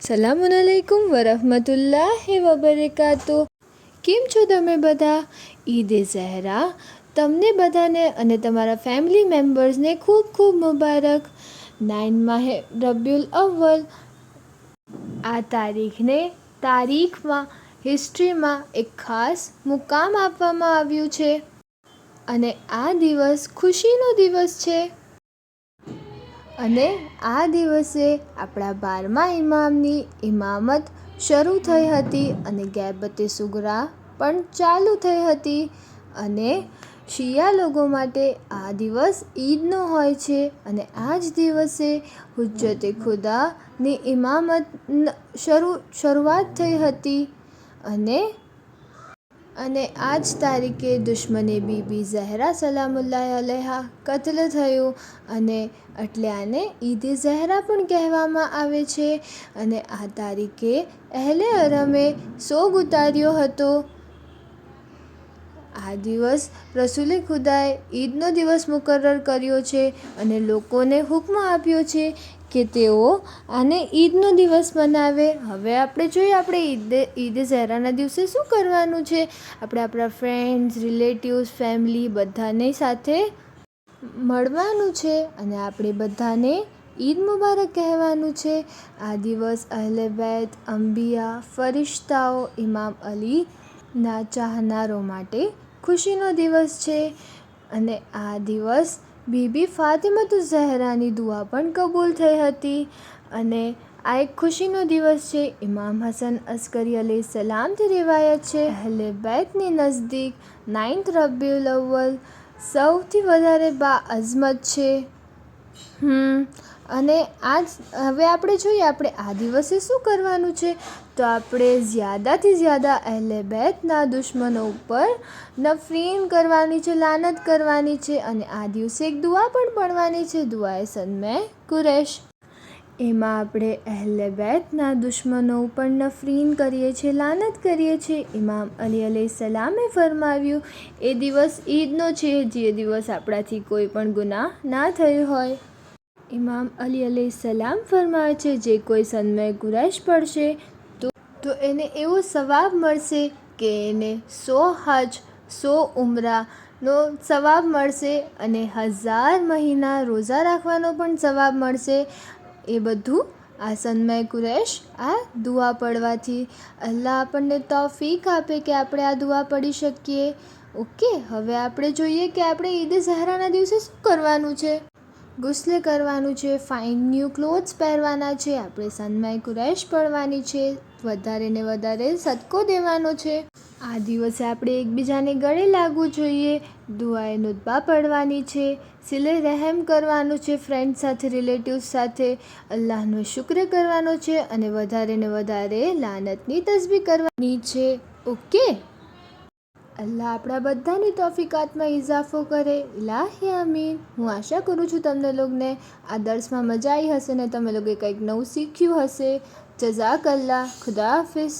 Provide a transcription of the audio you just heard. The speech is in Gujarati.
સલામુઅલૈકુમ વરહમતુલ્લાહિ વબરકાતુ. કેમ છો તમે બધા? ઈદ ઝહરા તમને બધાને અને તમારા ફેમિલી મેમ્બર્સને ખૂબ ખૂબ મુબારક. 9 માહે રબીઉલ અવ્વલ. આ તારીખમાં હિસ્ટ્રીમાં એક ખાસ મુકામ આપવામાં આવ્યું છે અને આ દિવસ ખુશીનો દિવસ છે. અને આ દિવસે આપણા 12મા ઇમામની ઇમામત શરૂ થઈ હતી અને ગૈબતે સુગરા પણ ચાલુ થઈ હતી. અને શિયા લોકો માટે આ દિવસ ઈદનો હોય છે અને આ જ દિવસે હુજ્જતે ખુદાની ઇમામત શરૂઆત થઈ હતી. અને આ જ તારીખે દુશ્મને બીબી ઝહરા સલામુલ્લાહ અલૈહા કત્લ થયું અને એટલે આને ઈદ ઝહરા પણ કહેવામાં આવે છે. અને આ તારીખે અહેલે હરમે સોગ ઉતાર્યો હતો. આ દિવસ રસૂલે ખુદાએ ઈદનો દિવસ મુકર્રર કર્યો છે અને લોકોને હુક્મ આપ્યો છે કે તેઓ આને ઈદનો દિવસ મનાવે. હવે આપણે જોઈએ આપણે ઈદ ઝહરાના દિવસે શું કરવાનું છે. આપણે આપણા ફ્રેન્ડ્સ, રિલેટિવ્સ, ફેમિલી બધાની સાથે મળવાનું છે અને આપણે બધાને ઈદ મુબારક કહેવાનું છે. આ દિવસ અહલે બૈત, અંબિયા, ફરિશ્તાઓ, ઇમામ અલીના ચાહનારો માટે ખુશીનો દિવસ છે. અને આ દિવસ બીબી ફાતિમતુ ઝહરાની દુઆ પણ કબૂલ થઈ હતી. અને આ એક ખુશીનો દિવસ છે. ઇમામ હસન અસ્કરી અલૈહિસ્સલામથી રિવાયત છે અહલે બૈતની નઝદીક 9th રબીઉલ અવ્વલ સૌથી વધારે બાઅઝમત છે. અને હવે આપણે જોઈએ આપણે આ દિવસે શું કરવાનું છે. તો આપણે જ્યાદાથી જ્યાદા અહલે બૈતના દુશ્મનો ઉપર નફરીન કરવાની છે, લાનત કરવાની છે. અને આ દિવસે એક દુઆ પણ પઢવાની છે, દુઆએ સદમે કુરૈશ. એમાં આપણે અહલે બૈતના દુશ્મનો ઉપર નફરીન કરીએ છીએ, લાનત કરીએ છીએ. ઇમામ અલી અલૈહિસ્સલામે ફરમાવ્યું એ દિવસ ઈદનો છે જે દિવસ આપણાથી કોઈ પણ ગુનાહ ના થયું હોય. ઇમામ અલી અલૈહિસ્સલામ ફરમાવે છે જે કોઈ સદમે કુરૈશ પડશે તો એને એવો સવાબ મળશે કે એને 100 હજ, 100 ઉમરાનો સવાબ મળશે અને 1000 મહિના રોઝા રાખવાનો પણ સવાબ મળશે. એ બધું આ સદમે કુરૈશ આ દુઆ પડવાથી. અલ્લાહ આપણને તૌફીક આપે કે આપણે આ દુઆ પઢી શકીએ. ઓકે, હવે આપણે જોઈએ કે આપણે ઈદ ઝહરાના દિવસે શું કરવાનું છે. ગુસ્લ કરવાનું છે, ફાઇન ન્યૂ ક્લોથ્સ પહેરવાના છે, આપણે સદમે કુરૈશ પડવાની છે, વધારે ને વધારે સદકો દેવાનો છે. આ દિવસે આપણે એકબીજાને ગળે લાગવું જોઈએ, દુઆએ નુતબા પડવાની છે, સિલે રહેમ કરવાનું છે ફ્રેન્ડ્સ સાથે, રિલેટિવ્સ સાથે, અલ્લાહનો શુક્ર કરવાનો છે અને વધારે ને વધારે લાનતની તસબીહ કરવાની છે. ઓકે, અલ્લાહ આપણા બધાની તૌફીકાતમાં ઇઝાફો કરે. ઇલાહી આમીન. હું આશા કરું છું તમને લોકોને આ દર્સમાં મજા આવી હશે ને તમે લોકોએ કંઈક નવું શીખ્યું હશે. જઝાક અલ્લાહ. ખુદા હાફિઝ.